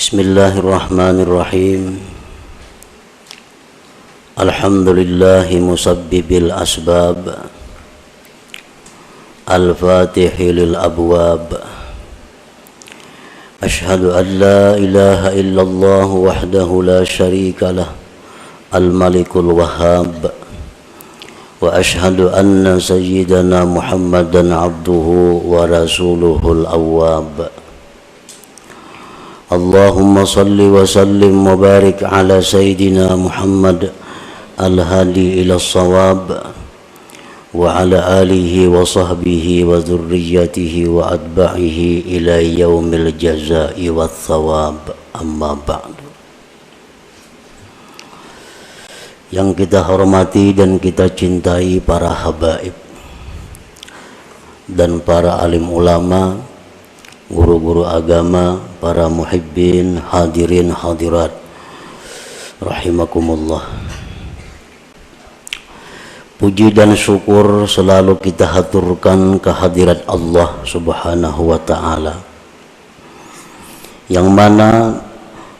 Bismillahirrahmanirrahim. Alhamdulillahi musabbibil asbab, al-fatihi lil abwab. Ashhadu an la ilaha illallah wahdahu la syarika lah, al-malikul wahhab. Wa ashhadu anna sayyidana Muhammadan abduhu wa rasuluhul awwab. Allahumma salli wa sallim wa barik ala sayyidina Muhammad al-hadi ila as-sawab wa ala alihi wa sahbihi wa dhurriyyatihi wa atba'ihi ila yaumil jazaa'i wa thawab. Amma ba'du. Yang kita hormati dan kita cintai para habaib dan para alim ulama, guru-guru agama, para muhibbin, hadirin hadirat rahimakumullah. Puji dan syukur selalu kita haturkan kehadirat Allah Subhanahu wa ta'ala, yang mana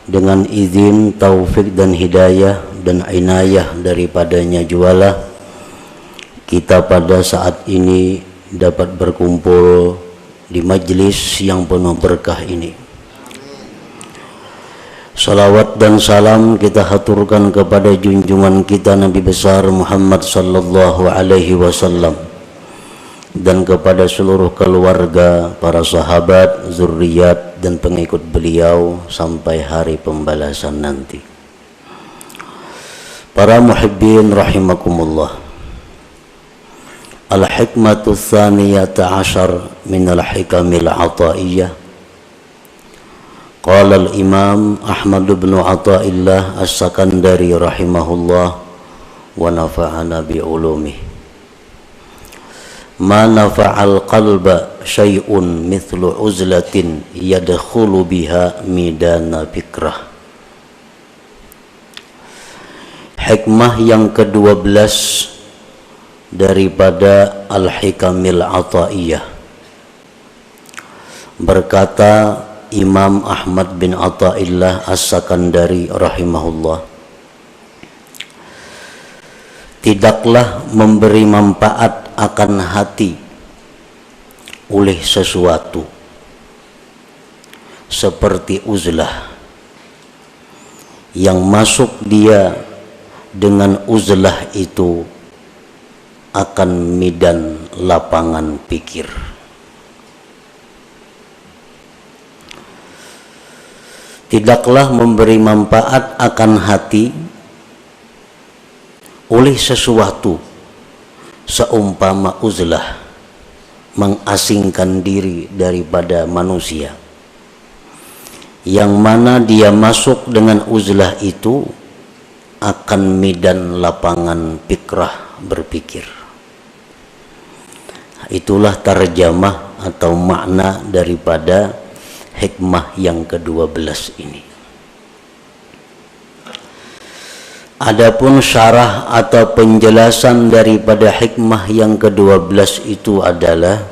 dengan izin, taufik dan hidayah dan inayah daripadanya jualah kita pada saat ini dapat berkumpul di majlis yang penuh berkah ini. Salawat dan salam kita haturkan kepada junjungan kita Nabi besar Muhammad sallallahu alaihi wasallam dan kepada seluruh keluarga, para sahabat, zuriat dan pengikut beliau sampai hari pembalasan nanti. Para muhibbin rahimakumullah. Al-hikmatu tsaniyata ashar min al-hikamil ataiyah. Qala al-imam Ahmad bin Athaillah as-Sakandari rahimahullah wa nafa'ana bi ulumih. Ma nafa'al qalba syai'un mithlu uzlatin yadkhulu biha midana fikrah. Hikmah yang ke-12 daripada Al-Hikamil Athaiyah. Berkata Imam Ahmad bin Athaillah as-Sakandari rahimahullah, tidaklah memberi manfaat akan hati oleh sesuatu seperti uzlah yang masuk dia dengan uzlah itu akan midan lapangan pikir. Tidaklah memberi manfaat akan hati oleh sesuatu seumpama uzlah mengasingkan diri daripada manusia, yang mana dia masuk dengan uzlah itu akan midan lapangan fikrah, berpikir. Itulah tarjamah atau makna daripada hikmah yang ke-12 ini. Adapun syarah atau penjelasan daripada hikmah yang ke-12 itu adalah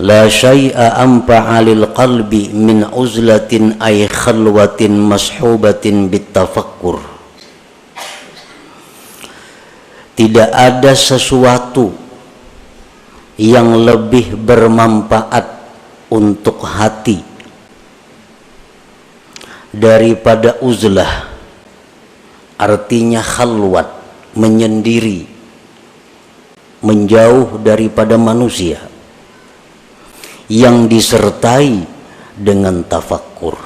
la syai'a anfa'a lil qalbi min uzlatin ay khalwatin mashubatin bitafakkur. Tidak ada sesuatu yang lebih bermanfaat untuk hati daripada uzlah, artinya khalwat, menyendiri, menjauh daripada manusia, yang disertai dengan tafakkur.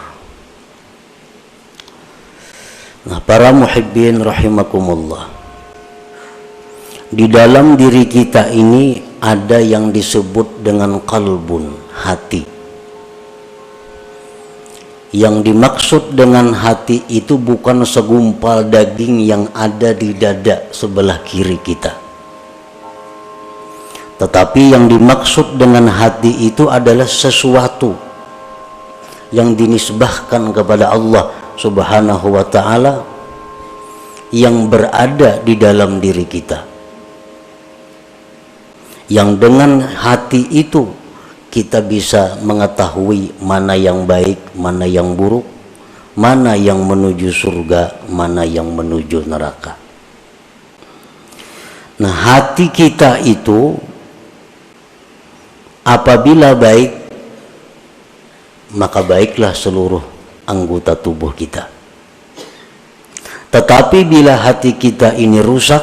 Nah, para muhibbin rahimakumullah, di dalam diri kita ini ada yang disebut dengan qalbun, hati. Yang dimaksud dengan hati itu bukan segumpal daging yang ada di dada sebelah kiri kita, tetapi yang dimaksud dengan hati itu adalah sesuatu yang dinisbahkan kepada Allah Subhanahu wa ta'ala, yang berada di dalam diri kita, yang dengan hati itu kita bisa mengetahui mana yang baik, mana yang buruk, mana yang menuju surga, mana yang menuju neraka. Nah, hati kita itu apabila baik, maka baiklah seluruh anggota tubuh kita. Tetapi bila hati kita ini rusak,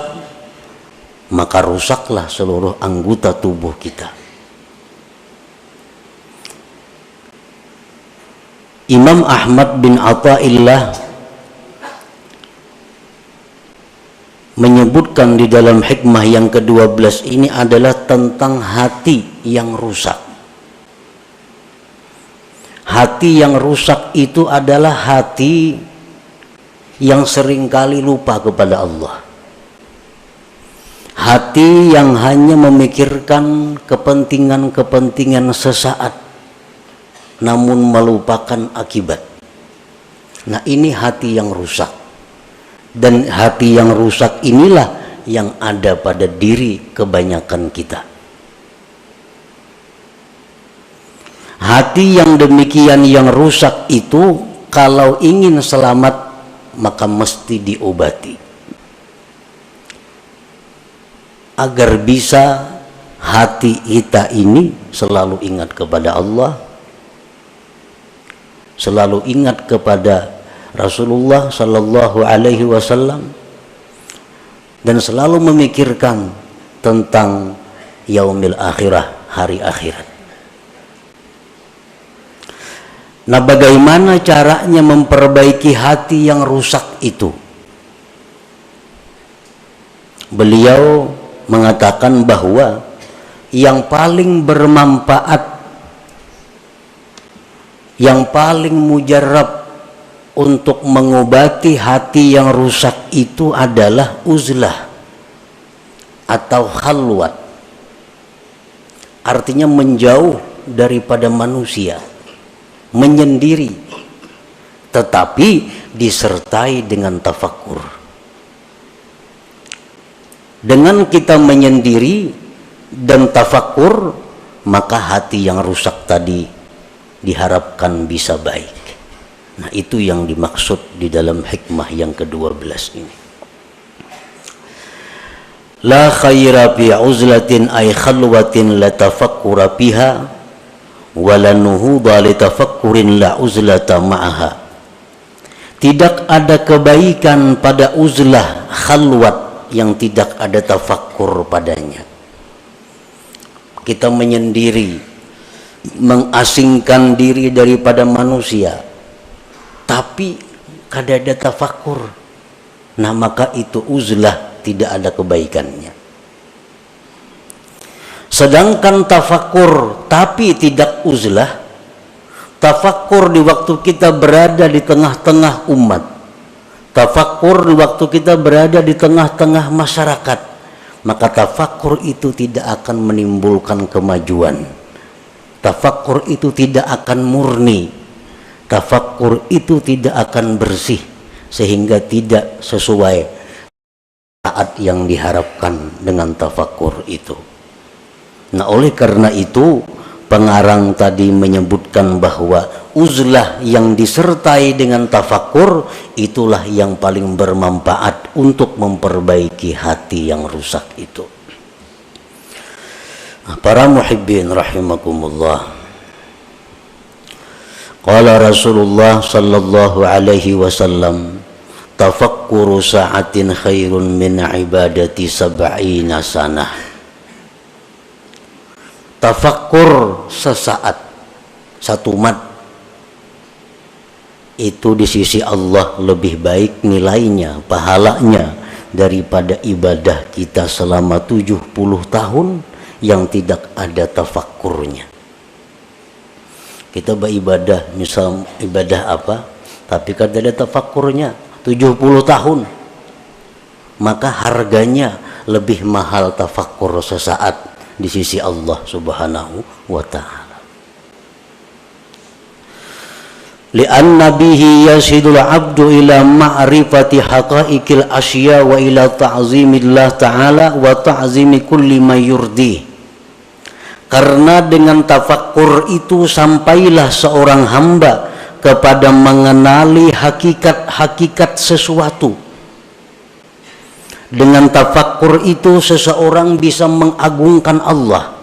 maka rusaklah seluruh anggota tubuh kita. Imam Ahmad bin Athaillah menyebutkan di dalam hikmah yang ke-12 ini adalah tentang hati yang rusak. Hati yang rusak itu adalah hati yang seringkali lupa kepada Allah. Hati yang hanya memikirkan kepentingan-kepentingan sesaat, namun melupakan akibat. Nah, ini hati yang rusak. Dan hati yang rusak inilah yang ada pada diri kebanyakan kita. Hati yang demikian yang rusak itu kalau ingin selamat maka mesti diobati. Agar bisa hati kita ini selalu ingat kepada Allah, selalu ingat kepada Rasulullah Sallallahu Alaihi Wasallam, dan selalu memikirkan tentang yaumil akhirah, hari akhirat. Nah, bagaimana caranya memperbaiki hati yang rusak itu? Beliau mengatakan bahwa yang paling bermanfaat, yang paling mujarab untuk mengobati hati yang rusak itu adalah uzlah atau khalwat. Artinya menjauh daripada manusia, menyendiri, tetapi disertai dengan tafakkur. Dengan kita menyendiri dan tafakkur, maka hati yang rusak tadi diharapkan bisa baik. Nah, itu yang dimaksud di dalam hikmah yang ke-12 ini. La khaira fi uzlatin ay khalwatin la tafakkura biha wa la nuhuda li tafakkurin la uzlata ma'aha. Tidak ada kebaikan pada uzlah khalwat yang tidak ada tafakkur padanya. Kita menyendiri, mengasingkan diri daripada manusia, tapi kada ada tafakkur. Nah, maka itu uzlah, tidak ada kebaikannya. Sedangkan tafakkur tapi tidak uzlah, tafakkur di waktu kita berada di tengah-tengah umat, tafakkur di waktu kita berada di tengah-tengah masyarakat, maka tafakkur itu tidak akan menimbulkan kemajuan. Tafakkur itu tidak akan murni. Tafakkur itu tidak akan bersih, sehingga tidak sesuai saat yang diharapkan dengan tafakkur itu. Nah, oleh karena itu pengarang tadi menyebutkan bahwa uzlah yang disertai dengan tafakkur itulah yang paling bermanfaat untuk memperbaiki hati yang rusak itu. Nah, para muhibbin rahimakumullah, qala Rasulullah sallallahu alaihi wasallam, tafakkuru sa'atin khairun min ibadati sab'ina sanah. Tafakkur sesaat, satu mat, itu di sisi Allah lebih baik nilainya, pahalanya daripada ibadah kita selama 70 tahun yang tidak ada tafakkurnya. Kita beribadah, misal ibadah apa, tapi kada ada tafakkurnya 70 tahun, maka harganya lebih mahal tafakkur sesaat di sisi Allah Subhanahu wa ta'ala. Li'anna bihi yasidul abdu ila ma'rifati haqaiqil asya wa ila ta'zimillah ta'ala wa ta'zimi kulli ma yurdi. Karena dengan tafakkur itu sampailah seorang hamba kepada mengenali hakikat-hakikat sesuatu. Dengan tafakkur itu seseorang bisa mengagungkan Allah.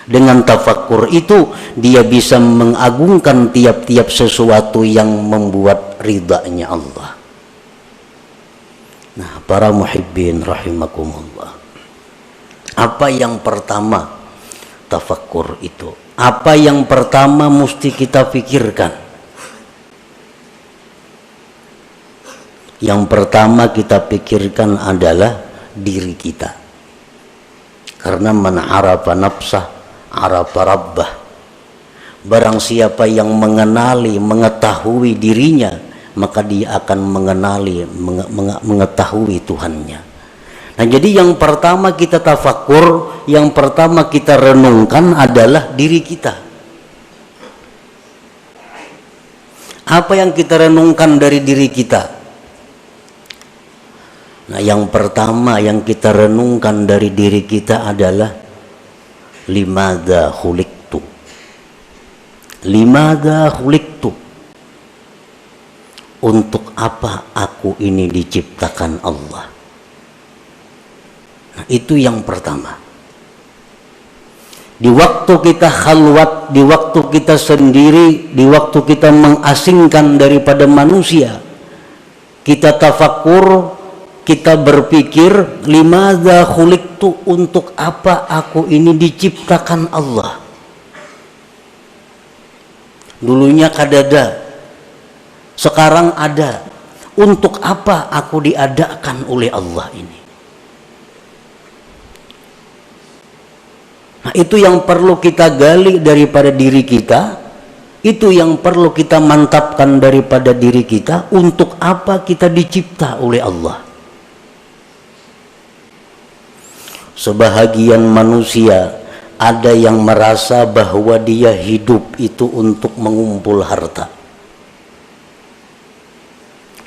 Dengan tafakkur itu dia bisa mengagungkan tiap-tiap sesuatu yang membuat ridhanya Allah. Nah, para muhibbin rahimakumullah. Apa yang pertama tafakkur itu? Apa yang pertama mesti kita pikirkan? Yang pertama kita pikirkan adalah diri kita. Karena man arafa nafsah arafa rabbah. Barang siapa yang mengenali, mengetahui dirinya, maka dia akan mengetahui Tuhannya. Nah, jadi yang pertama kita tafakkur, yang pertama kita renungkan adalah diri kita. Apa yang kita renungkan dari diri kita? Nah, yang pertama yang kita renungkan dari diri kita adalah limadza khuliqtu. Limadza khuliqtu. Untuk apa aku ini diciptakan Allah? Nah, itu yang pertama. Di waktu kita khalwat, di waktu kita sendiri, di waktu kita mengasingkan daripada manusia, kita tafakkur, kita berpikir, limadza khuliqtu, untuk apa aku ini diciptakan Allah? Dulunya kadada, sekarang ada. Untuk apa aku diadakan oleh Allah ini? Nah, itu yang perlu kita gali daripada diri kita. Itu yang perlu kita mantapkan daripada diri kita. Untuk apa kita dicipta oleh Allah? Sebahagian manusia ada yang merasa bahwa dia hidup itu untuk mengumpul harta.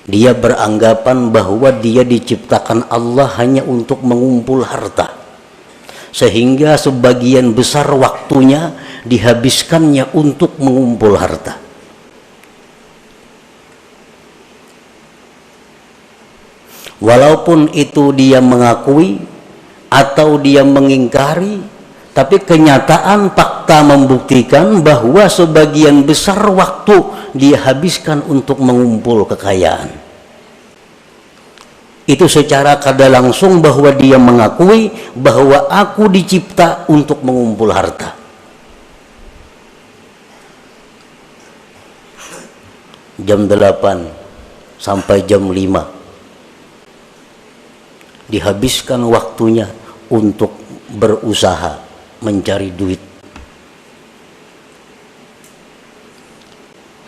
Dia beranggapan bahwa dia diciptakan Allah hanya untuk mengumpul harta. Sehingga sebagian besar waktunya dihabiskannya untuk mengumpul harta. Walaupun itu dia mengakui atau dia mengingkari, tapi kenyataan fakta membuktikan bahwa sebagian besar waktu dia habiskan untuk mengumpul kekayaan. Itu secara kada langsung bahwa dia mengakui bahwa aku dicipta untuk mengumpul harta. Jam 8 sampai jam 5 dihabiskan waktunya untuk berusaha mencari duit.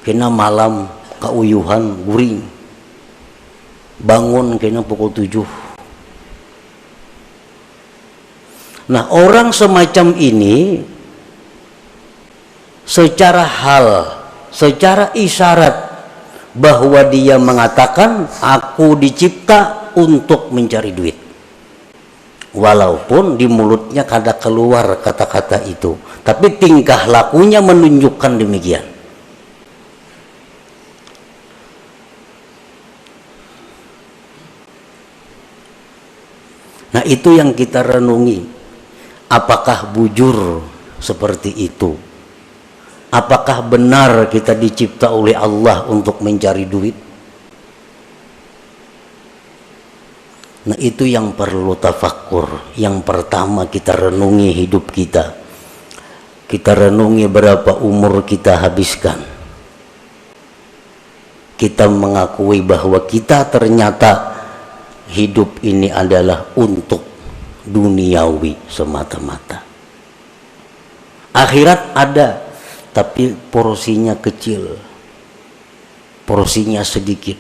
Kena malam kauyuhan guring, bangun kena pukul 7. Nah, orang semacam ini secara isyarat bahwa dia mengatakan aku dicipta untuk mencari duit. Walaupun di mulutnya kada keluar kata-kata itu, tapi tingkah lakunya menunjukkan demikian. Nah, itu yang kita renungi. Apakah bujur seperti itu? Apakah benar kita dicipta oleh Allah untuk mencari duit? Nah, itu yang perlu tafakkur. Yang pertama kita renungi hidup kita. Kita renungi berapa umur kita habiskan. Kita mengakui bahwa kita ternyata hidup ini adalah untuk duniawi semata-mata. Akhirat ada, tapi porsinya kecil, porsinya sedikit.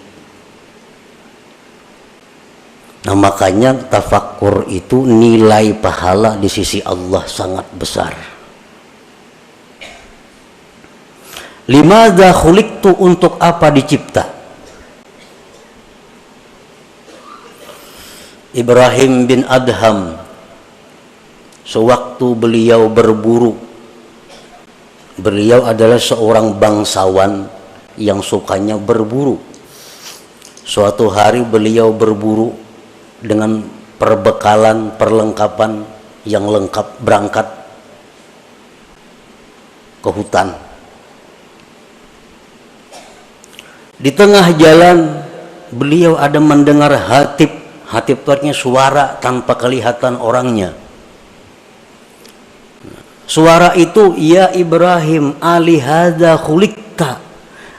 Nah, makanya tafakkur itu nilai pahala di sisi Allah sangat besar. Limadza khuliqtu, untuk apa dicipta? Ibrahim bin Adham, sewaktu beliau berburu. Beliau adalah seorang bangsawan yang sukanya berburu. Suatu hari beliau berburu dengan perbekalan, perlengkapan yang lengkap, berangkat ke hutan. Di tengah jalan beliau ada mendengar hatib. Hatib artinya suara tanpa kelihatan orangnya. Suara itu, ya Ibrahim, alihada khuliqta.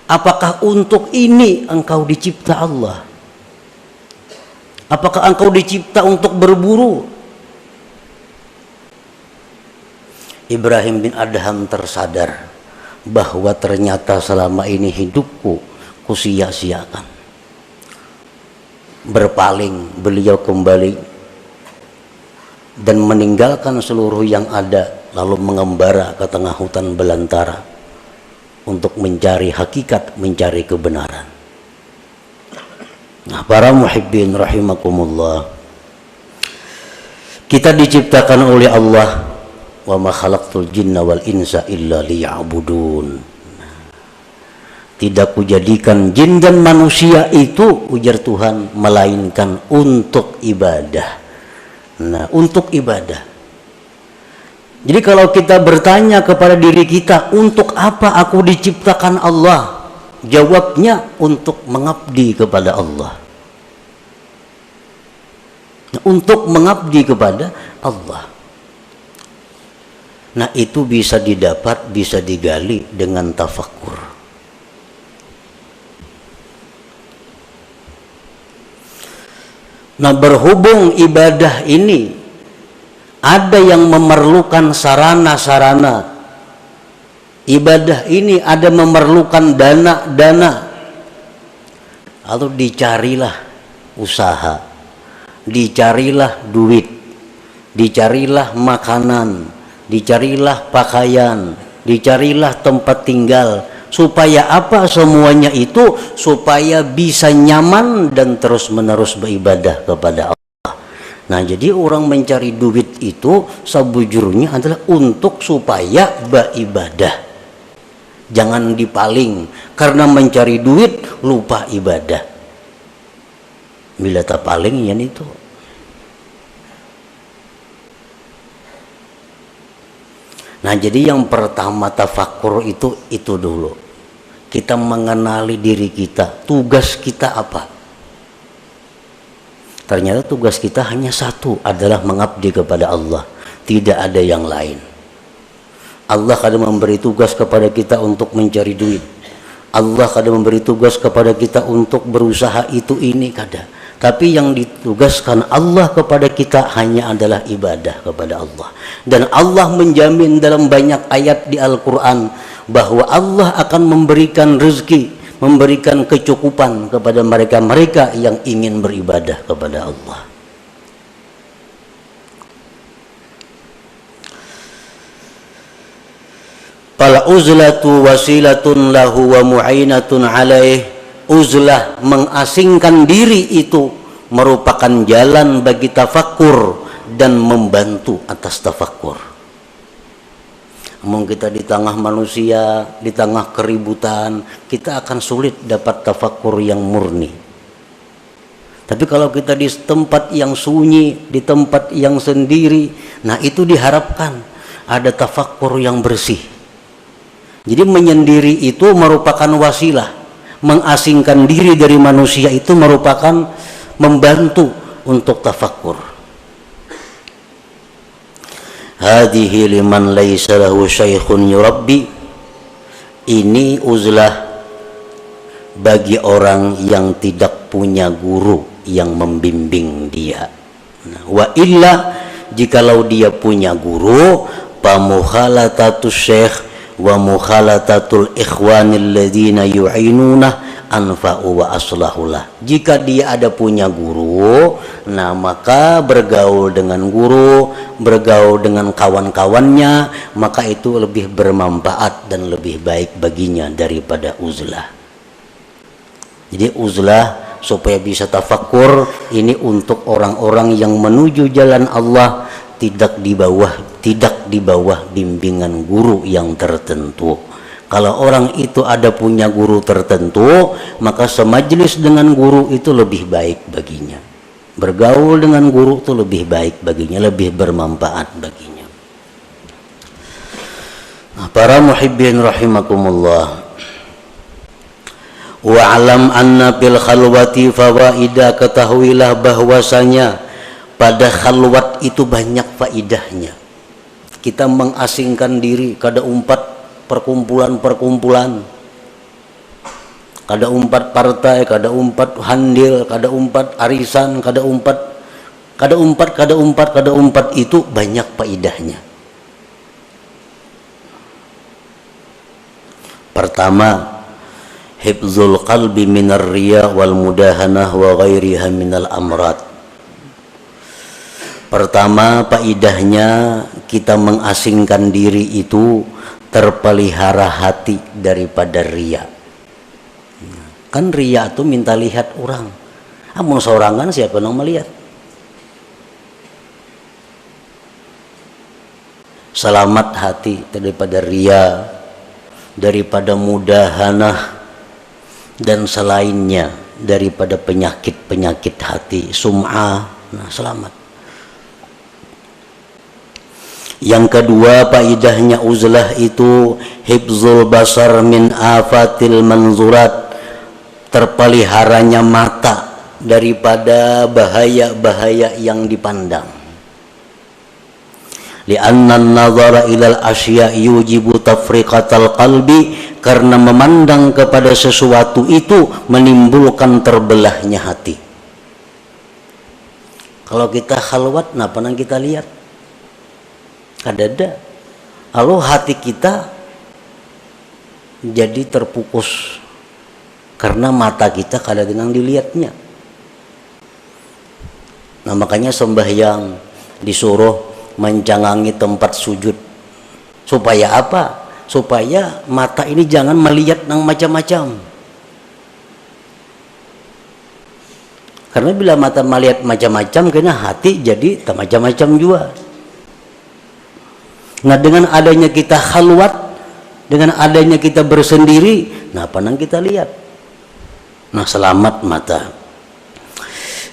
Apakah untuk ini engkau dicipta Allah? Apakah engkau dicipta untuk berburu? Ibrahim bin Adham tersadar bahwa ternyata selama ini hidupku kusia-siakan. Berpaling, beliau kembali dan meninggalkan seluruh yang ada, lalu mengembara ke tengah hutan belantara untuk mencari hakikat, mencari kebenaran. Nah, para muhibbin rahimakumullah, kita diciptakan oleh Allah, wa ma khalaqtul jinna wal insa illa liya'budun. Tidak kujadikan jin dan manusia itu, ujar Tuhan, melainkan untuk ibadah. Nah, untuk ibadah. Jadi kalau kita bertanya kepada diri kita, untuk apa aku diciptakan Allah? Jawabnya, untuk mengabdi kepada Allah. Nah, untuk mengabdi kepada Allah. Nah, itu bisa didapat, bisa digali dengan tafakkur. Nah, berhubung ibadah ini ada yang memerlukan sarana-sarana, ibadah ini ada memerlukan dana-dana, lalu dicarilah usaha, dicarilah duit, dicarilah makanan, dicarilah pakaian, dicarilah tempat tinggal. Supaya apa semuanya itu? Supaya bisa nyaman dan terus-menerus beribadah kepada Allah. Nah, jadi orang mencari duit itu sebujurnya adalah untuk supaya beribadah. Jangan dipaling, karena mencari duit lupa ibadah. Bila tak paling ya itu. Nah, jadi yang pertama tafakkur itu dulu. Kita mengenali diri kita, tugas kita apa? Ternyata tugas kita hanya satu, adalah mengabdi kepada Allah. Tidak ada yang lain. Allah kadang memberi tugas kepada kita untuk mencari duit. Allah kadang memberi tugas kepada kita untuk berusaha itu ini kadang. Tapi yang ditugaskan Allah kepada kita hanya adalah ibadah kepada Allah. Dan Allah menjamin dalam banyak ayat di Al-Quran bahwa Allah akan memberikan rezeki, memberikan kecukupan kepada mereka-mereka yang ingin beribadah kepada Allah. Fal uzlatu wasilatun lahu wa mu'inatun alaih. Uzlah, mengasingkan diri, itu merupakan jalan bagi tafakkur dan membantu atas tafakkur. Namun kita di tengah manusia, di tengah keributan, kita akan sulit dapat tafakkur yang murni. Tapi kalau kita di tempat yang sunyi, di tempat yang sendiri, nah itu diharapkan ada tafakkur yang bersih. Jadi menyendiri itu merupakan wasilah. Mengasingkan diri dari manusia itu merupakan membantu untuk tafakkur. Hadhihi liman laisa lahu syaikhun yurabbi. Ini uzlah bagi orang yang tidak punya guru yang membimbing dia. Wa illa, jikalau dia punya guru, pamukhalatatus syekh wa mukhalatatul ikhwanil ladzina yu'inuna anfa'u wa aslahulah. Jika dia ada punya guru, nah maka bergaul dengan guru, bergaul dengan kawan-kawannya, maka itu lebih bermanfaat dan lebih baik baginya daripada uzlah. Jadi uzlah supaya bisa tafakkur ini untuk orang-orang yang menuju jalan Allah, tidak di bawah bimbingan guru yang tertentu. Kalau orang itu ada punya guru tertentu, maka semajlis dengan guru itu lebih baik baginya. Bergaul dengan guru itu lebih baik baginya, lebih bermanfaat baginya. Nah, para muhibbin rahimakumullah. Wa'alam anna fil khalwati fawaida, ketahuilah bahwasanya pada khalwat itu banyak faidahnya. Kita mengasingkan diri, kada umpat perkumpulan-perkumpulan, kada umpat partai, kada umpat handil, kada umpat arisan, kada umpat itu banyak faidahnya. Pertama, hifzul qalbi minar riya wal mudahanah wa ghairiha minal amrad. Pertama, faidahnya kita mengasingkan diri itu terpelihara hati daripada riya. Kan riya itu minta lihat orang. Amun sorangan siapa yang melihat? Selamat hati daripada riya, daripada mudahanah, dan selainnya daripada penyakit-penyakit hati, sum'ah. Nah, selamat. Yang kedua, faidahnya uzlah itu hifzul basar min afatil manzurat, terpeliharanya mata daripada bahaya-bahaya yang dipandang. Li'anna an-nazara ilal asya yujibu tafriqatal qalbi, karena memandang kepada sesuatu itu menimbulkan terbelahnya hati. Kalau kita khalwat, apa yang kita lihat? Kadada. Lalu hati kita jadi terpukus karena mata kita kadada yang dilihatnya. Nah, makanya sembahyang disuruh mencangangi tempat sujud. Supaya apa? Supaya mata ini jangan melihat yang macam-macam. Karena bila mata melihat macam-macam, kena hati jadi macam-macam juga. Nah, dengan adanya kita khalwat, dengan adanya kita bersendiri, nah apa yang kita lihat? Nah, selamat mata.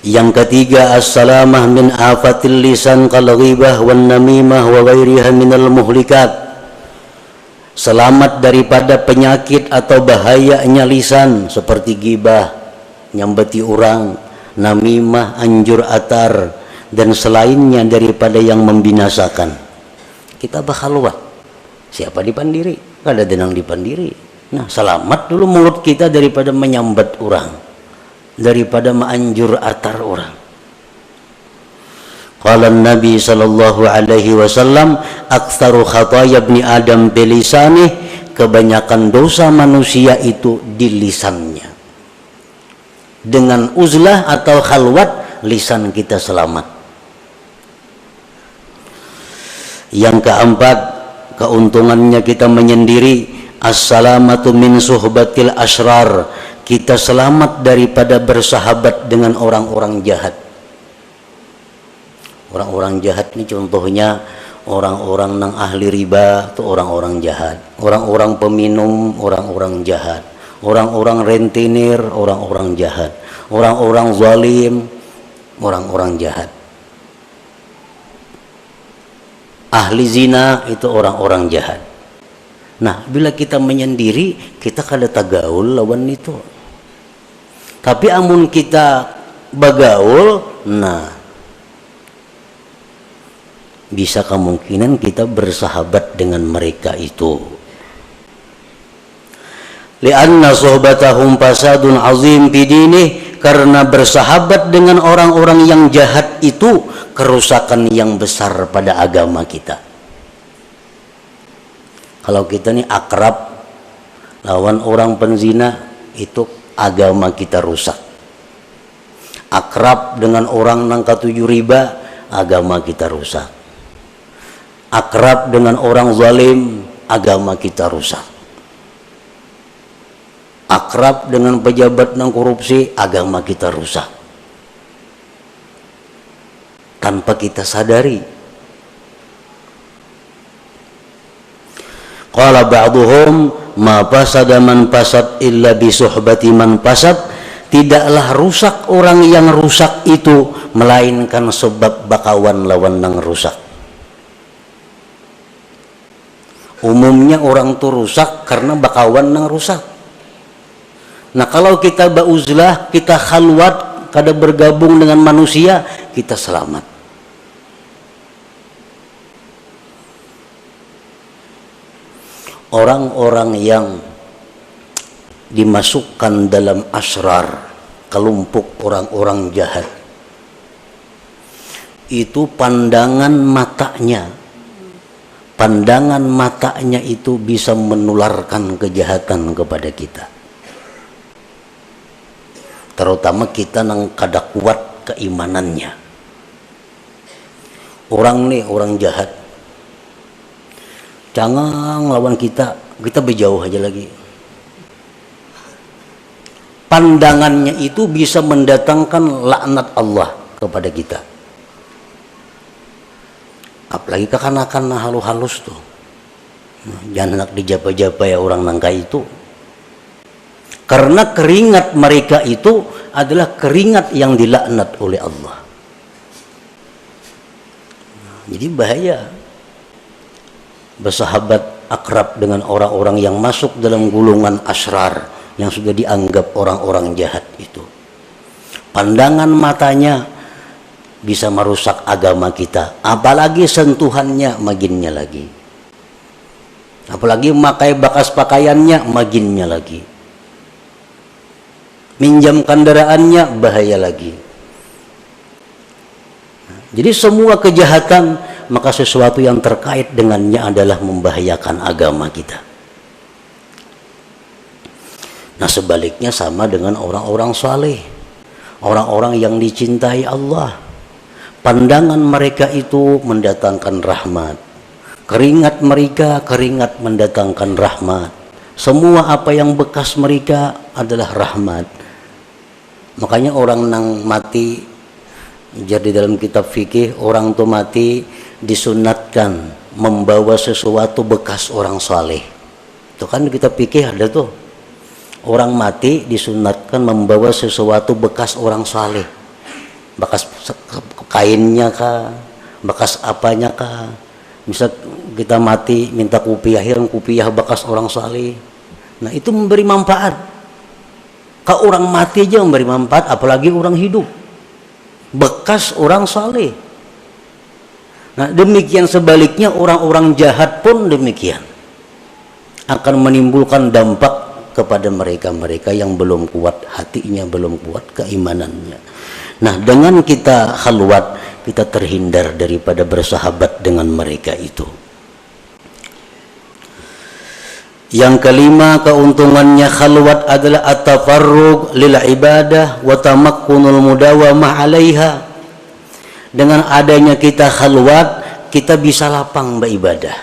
Yang ketiga, as-salamah min afatil lisan kal ghibah wan namimah wa ghairiha minal muhlikat. Selamat daripada penyakit atau bahayanya lisan seperti ghibah, nyambati orang, namimah, anjur atar, dan selainnya daripada yang membinasakan. Kita bakhalwat, siapa dipandiri? Kada ada yang dipandiri. Nah, selamat dulu mulut kita daripada menyambat orang, daripada menganjur atar orang. Qala Nabi sallallahu alaihi wasallam, aktsaru khataya ibni Adam bilisanih, kebanyakan dosa manusia itu di lisannya. Dengan uzlah atau khalwat, lisan kita selamat. Yang keempat, keuntungannya kita menyendiri, as-salamatu min suhbatil asrar, kita selamat daripada bersahabat dengan orang-orang jahat. Orang-orang jahat ini contohnya orang-orang yang ahli riba itu orang-orang jahat, orang-orang peminum orang-orang jahat, orang-orang rentenir orang-orang jahat, orang-orang zalim orang-orang jahat, ahli zina itu orang-orang jahat. Nah, bila kita menyendiri, kita kada tagaul lawan itu. Tapi amun kita bagaul, nah bisa kemungkinan kita bersahabat dengan mereka itu. Lianna sohbatahum fasadun azim bidinih, karena bersahabat dengan orang-orang yang jahat itu kerusakan yang besar pada agama kita. Kalau kita ini akrab lawan orang penzina, itu agama kita rusak. Akrab dengan orang yang katuju riba, agama kita rusak. Akrab dengan orang zalim, agama kita rusak. Akrab dengan pejabat yang korupsi, agama kita rusak. Tanpa kita sadari, Qala ba'duhum ma fasada man fasad illa bi suhbati man fasad. Tidaklah rusak orang yang rusak itu melainkan sebab bakawan lawan nang rusak. Umumnya orang tuh rusak karena bakawan nang rusak. Nah kalau kita bauzlah, kita khalwat, kada bergabung dengan manusia, kita selamat. Orang-orang yang dimasukkan dalam asrar, kelompok orang-orang jahat, itu pandangan matanya itu bisa menularkan kejahatan kepada kita, terutama kita nang kada kuat keimanannya. Orang nih, orang jahat, jangan lawan kita berjauh aja lagi. Pandangannya itu bisa mendatangkan laknat Allah kepada kita. Apalagi kekanakan halus-halus tuh. Jangan nak dijapa-japa ya orang nangka itu. Karena keringat mereka itu adalah keringat yang dilaknat oleh Allah. Jadi bahaya bersahabat akrab dengan orang-orang yang masuk dalam gulungan asrar, yang sudah dianggap orang-orang jahat itu. Pandangan matanya bisa merusak agama kita, apalagi sentuhannya maginnya lagi, apalagi memakai bekas pakaiannya maginnya lagi, minjam kendaraannya bahaya lagi. Jadi semua kejahatan, maka sesuatu yang terkait dengannya adalah membahayakan agama kita. Nah sebaliknya sama dengan orang-orang saleh, orang-orang yang dicintai Allah. Pandangan mereka itu mendatangkan rahmat. Keringat mereka, keringat mendatangkan rahmat. Semua apa yang bekas mereka adalah rahmat. Makanya orang nang mati, jadi dalam kitab fikih, orang tuh mati disunatkan membawa sesuatu bekas orang saleh. Itu kan di kitab fikih ada tuh. Orang mati disunatkan membawa sesuatu bekas orang saleh, bekas kainnya kah, bekas apanya kah. Misal kita mati minta kupiah, kupiah bekas orang saleh. Nah itu memberi manfaat. Kalau orang mati aja memberi manfaat, apalagi orang hidup, bekas orang saleh. Nah demikian sebaliknya orang-orang jahat pun demikian, akan menimbulkan dampak kepada mereka-mereka yang belum kuat hatinya, belum kuat keimanannya. Nah dengan kita khalwat, kita terhindar daripada bersahabat dengan mereka itu. Yang kelima, keuntungannya khalwat adalah at-tafarrug lil ibadah wa tamakkunul mudawamah 'alaiha. Dengan adanya kita khalwat, kita bisa lapang beribadah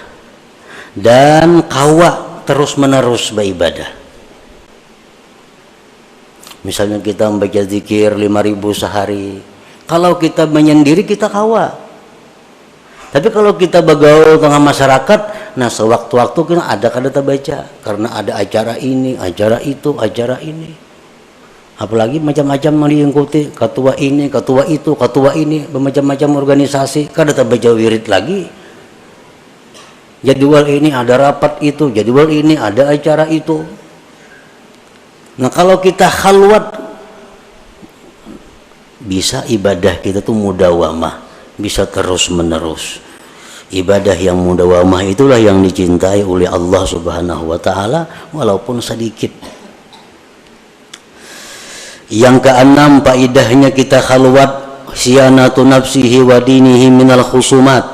dan kawa terus-menerus beribadah. Misalnya kita membaca zikir 5.000 sehari. Kalau kita menyendiri kita kawa. Tapi kalau kita bergaul tengah masyarakat, nah sewaktu-waktu kita ada kada baca, karena ada acara ini, acara itu, acara ini. Apalagi macam-macam mengikuti ketua ini, ketua itu, ketua ini, bermacam-macam organisasi, kada baca wirid lagi. Jadwal ini ada rapat itu, jadwal ini ada acara itu. Nah kalau kita khalwat, bisa ibadah kita tuh mudawamah, bisa terus menerus. Ibadah yang mudawamah itulah yang dicintai oleh Allah Subhanahu wa Ta'ala, walaupun sedikit. Yang keenam, faedahnya kita khalwat, siyanatu nafsihi wa dinihi minal khusumat.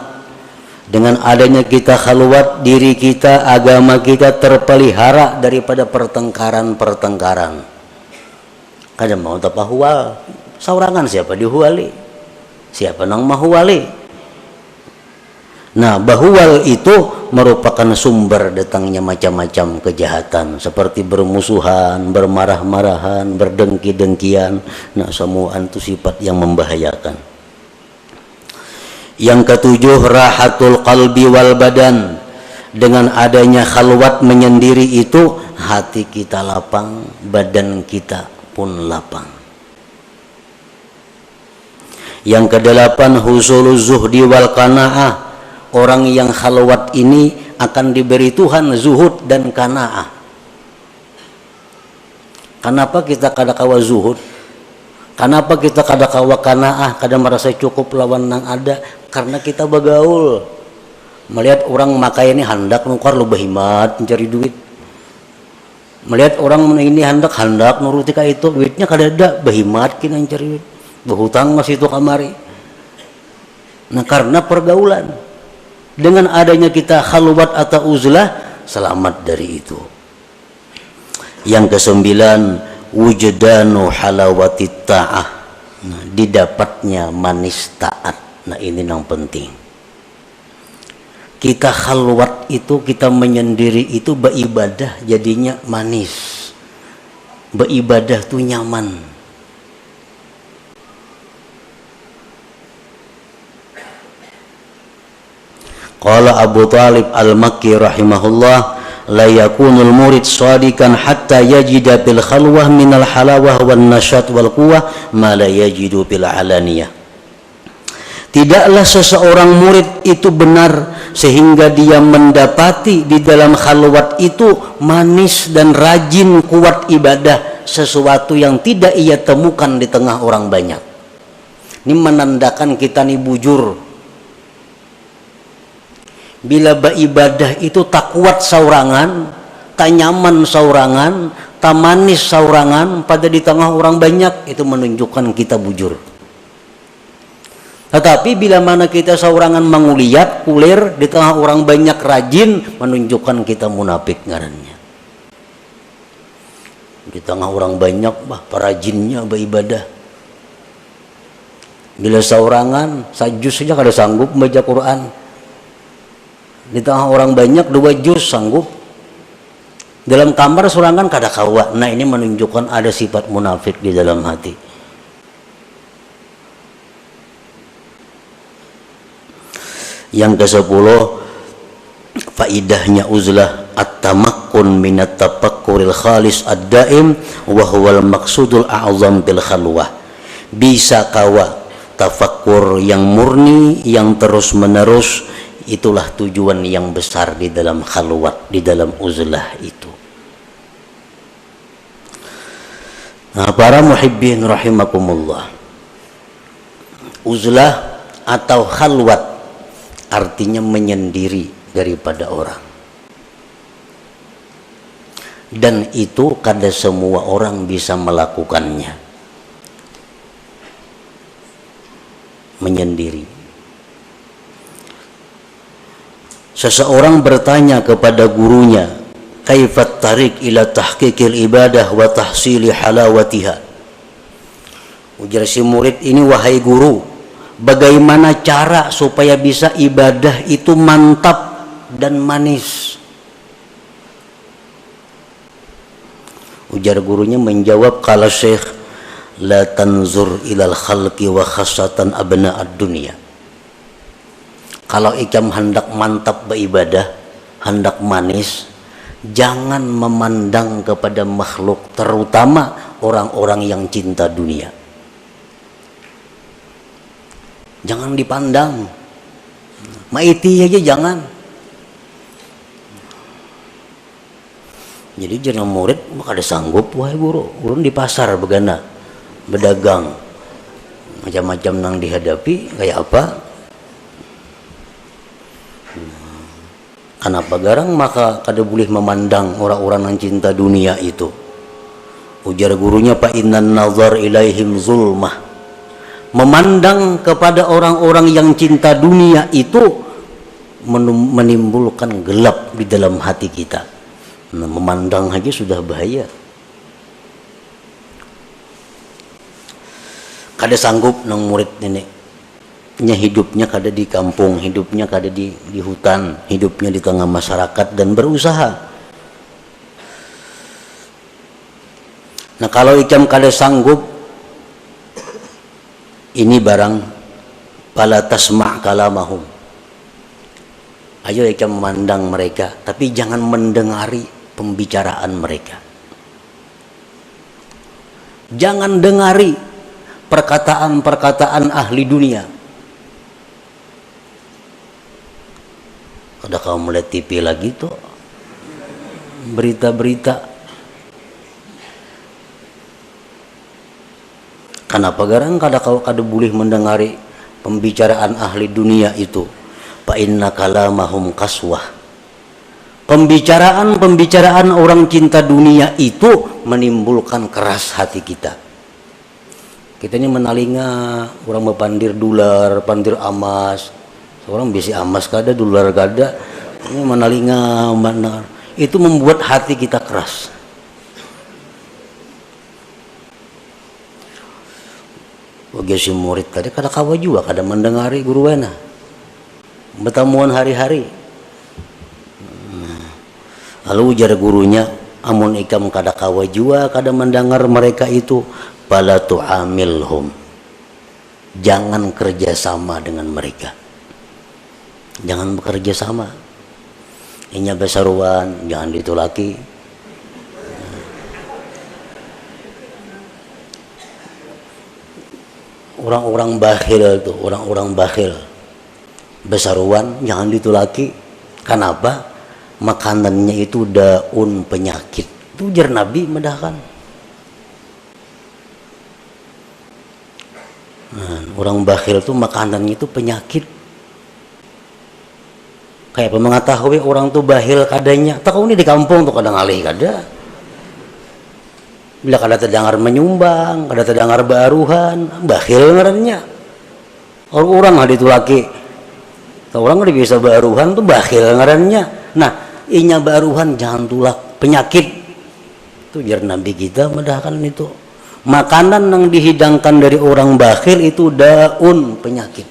Dengan adanya kita khalwat, diri kita, agama kita terpelihara daripada pertengkaran-pertengkaran. Kada mau tapahual, saurangan siapa dihuali, siapa nang mahuali. Nah bahual itu merupakan sumber datangnya macam-macam kejahatan, seperti bermusuhan, bermarah-marahan, berdengki-dengkian. Nah semua itu sifat yang membahayakan. Yang ketujuh, rahatul qalbi wal badan. Dengan adanya khalwat menyendiri itu, hati kita lapang, badan kita pun lapang. Yang kedelapan, husuluz zuhdi wal qanaah. Orang yang khalwat ini akan diberi Tuhan zuhud dan qanaah. Kenapa kita kada kawa zuhud? Kenapa kita kada kawa qanaah, kada merasa cukup lawan nang ada? Karena kita bagaul. Melihat orang makai ini hendak nukar lu bahimat mencari duit. Melihat orang ini hendak nuruti ka itu, duitnya kada ada, bahimat kina mencari duit. Berhutang masih itu kamari. Nah, karena pergaulan. Dengan adanya kita khalwat atau uzlah, selamat dari itu. Yang kesembilan, wujdanu halawatit ta'ah. Nah, didapatnya manis taat. Nah, ini yang penting. Kita khalwat itu, kita menyendiri itu, beribadah jadinya manis. Beribadah tuh nyaman. Qala Abu Talib al-Makki rahimahullah, la yakunul murid shadikan hatta yajida bil khalwah minal halawah wan nasyat wal quwwah ma la yajidu bil alaniyah. Tidaklah seseorang murid itu benar sehingga dia mendapati di dalam khalwat itu manis dan rajin kuat ibadah, sesuatu yang tidak ia temukan di tengah orang banyak. Ini menandakan kita nih bujur. Bila beribadah itu tak kuat saurangan, tak nyaman saurangan, tak manis saurangan pada di tengah orang banyak, itu menunjukkan kita bujur. Tetapi bila mana kita saurangan manguliat, kulir, di tengah orang banyak rajin, menunjukkan kita munafik ngarannya. Di tengah orang banyak, perajinnya beribadah. Bila saurangan, sajus saja kada sanggup membaca Quran. Di tengah orang banyak, 2 juz sanggup. Dalam kamar saurangan kada kawa. Nah, ini menunjukkan ada sifat munafik di dalam hati. Yang ke-10, faidahnya uzlah at-tamakkun minat tafakkuril khalis ad-daim wa huwal maqsudul a'zam bil khalwah. Bisa kawa tafakkur yang murni, yang terus menerus, itulah tujuan yang besar di dalam khalwat, di dalam uzlah itu. Nah, para muhibbin rahimakumullah, uzlah atau khalwat artinya menyendiri daripada orang. Dan itu kada semua orang bisa melakukannya. Menyendiri. Seseorang bertanya kepada gurunya, kaifat tarik ila tahqiqil ibadah wa tahsili halawatiha. Ujar si murid ini, wahai guru, bagaimana cara supaya bisa ibadah itu mantap dan manis? Ujar gurunya menjawab, qala syekh, la tanzur ilal khalqi wa khassatan abna'ad dunya. Kalau ikam hendak mantap beribadah, hendak manis, jangan memandang kepada makhluk, terutama orang-orang yang cinta dunia. Jangan dipandang, maiti aja jangan. Jadi jangan murid ada sanggup, wahai guru, guru di pasar begana, berdagang, macam-macam nang dihadapi kayak apa? Kenapa garang maka kada boleh memandang orang-orang yang cinta dunia itu? Ujar gurunya, fa innan nazar ilaihim zulmah. Memandang kepada orang-orang yang cinta dunia itu menimbulkan gelap di dalam hati kita. Nah, memandang aja sudah bahaya. Kada sanggup nang murid nenek. Hidupnya kada di kampung, hidupnya kada di hutan, hidupnya di tengah masyarakat dan berusaha. Nah, kalau ikam kada sanggup, ini barang pala tasma' kalamahum. Ayo kita memandang mereka, tapi jangan mendengari pembicaraan mereka. Jangan dengari perkataan-perkataan ahli dunia. Kada kau melihat TV lagi tuh, berita-berita. Kenapa garang kada kau kada boleh mendengari pembicaraan ahli dunia itu? Fa inna kalamahum kaswah. Pembicaraan orang cinta dunia itu menimbulkan keras hati kita. Kita ini menalinga orang mepandir dolar, pandir emas. Seorang bisi emas kada, dolar kada. Ini menalinga mana. Itu membuat hati kita keras. Bagi si murid tadi kada kawa juga kada mendengari guruana. Bertemuan hari-hari. Lalu ujar gurunya, amun ikam kada kawa jua kada mendengar mereka itu, fala tu'amilhum. Jangan kerjasama dengan mereka. Jangan bekerja sama. Inya besaruan, jangan ditulaki. Orang-orang bakhil itu, orang-orang bakhil. Besaruan, jangan ditulaki. Kenapa? Makanannya itu daun penyakit. Itu ujar Nabi medahkan. Orang bakhil itu makanannya itu penyakit. Kayak mengetahui orang tuh bakhil kadanya. Tak kau ini di kampung tuh kadang alih kada. Bila kada terdengar menyumbang, kada terdengar baruhan, bakhil ngarannya. Orang ada itu laki. Orang ada bisa baruhan tuh bakhil ngarannya. Nah, inya baruhan jangan tulak penyakit. Itu jar Nabi kita medahkan itu. Makanan yang dihidangkan dari orang bakhil itu daun penyakit.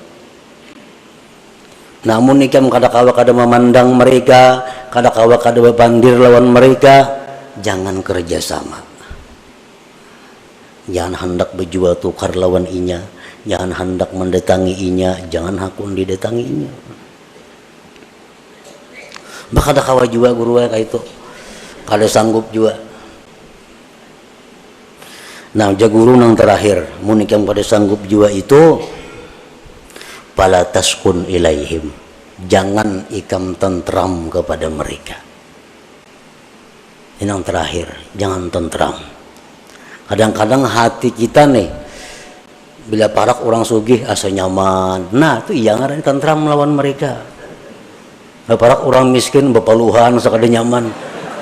Namun ikam kada kawa kada memandang mereka, kada kawa kada berpandir lawan mereka, jangan kerjasama. Jangan hendak berjual tukar lawan inya, jangan hendak mendatangi inya, jangan hakun didatangi inya. Bah kada kawa jua guru kayak itu, kada sanggup jua. Nah, jaguru nang terakhir, mun ikam kada sanggup jua itu, fala taskun ilaihim. Jangan ikam tentram kepada mereka. Ini yang terakhir, jangan tentram. Kadang-kadang hati kita nih, bila parak orang sugih asa nyaman. Nah, itu iya ngaran tentram melawan mereka. Bila parak orang miskin bepaluhan sakada nyaman.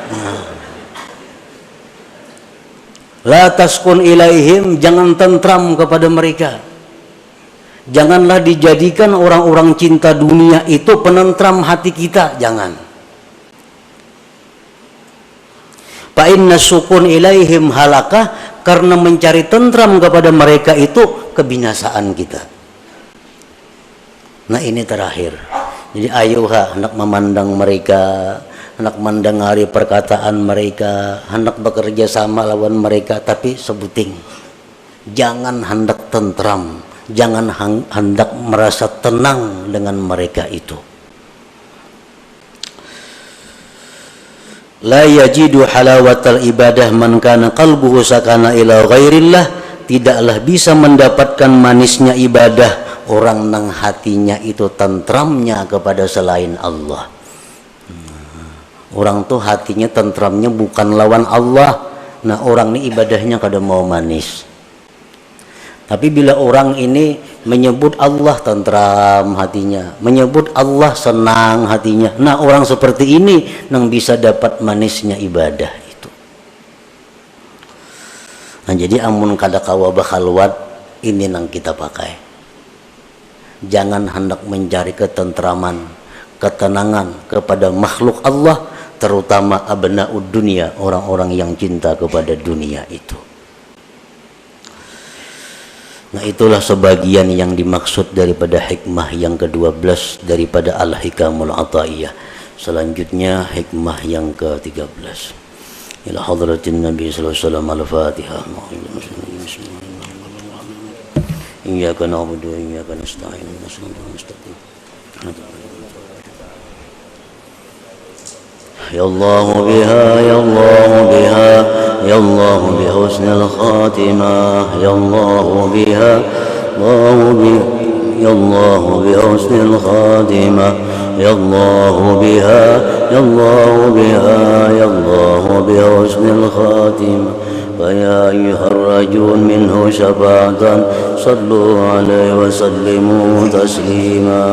Nah. La taskun ilaihim, jangan tentram kepada mereka. Janganlah dijadikan orang-orang cinta dunia itu penentram hati kita, jangan. Fa inna sukun ilaihim halakah, karena mencari tentram kepada mereka itu kebinasaan kita. Nah, ini terakhir. Jadi ayuha hendak memandang mereka, hendak mendengari perkataan mereka, hendak bekerja sama lawan mereka, tapi sebuting. Jangan hendak tentram. Jangan hendak merasa tenang dengan mereka itu. La yajidu halawatal ibadah man kana qalbuhu sakana ila ghairillah. Tidaklah bisa mendapatkan manisnya ibadah orang nang hatinya itu tentramnya kepada selain Allah. Orang tuh hatinya tentramnya bukan lawan Allah. Nah, orang ini ibadahnya kada mau manis. Tapi bila orang ini menyebut Allah tentram hatinya, menyebut Allah senang hatinya, nah orang seperti ini yang bisa dapat manisnya ibadah itu. Nah, jadi amun kada kawa bakhalwat, ini yang kita pakai. Jangan hendak mencari ketentraman, ketenangan kepada makhluk Allah, terutama abnaud dunia, orang-orang yang cinta kepada dunia itu. Nah, itulah sebagian yang dimaksud daripada hikmah yang ke-12 daripada Al-Hikamul Ata'iyah. Selanjutnya hikmah yang ke-13. Ila hadratin Nabi sallallahu alaihi wasallam al-Fatihah. Iyyaka na'budu wa iyyaka nasta'in. يا الله بها يا الله بها يا الله بحسن الخاتمة يا الله بها يا الله بحسن الخاتمة يا الله بها يا الله بها يا الله بحسن الخاتمة فيا أيها الرجل منه شفاعة صلوا عليه وسلموا تسليما.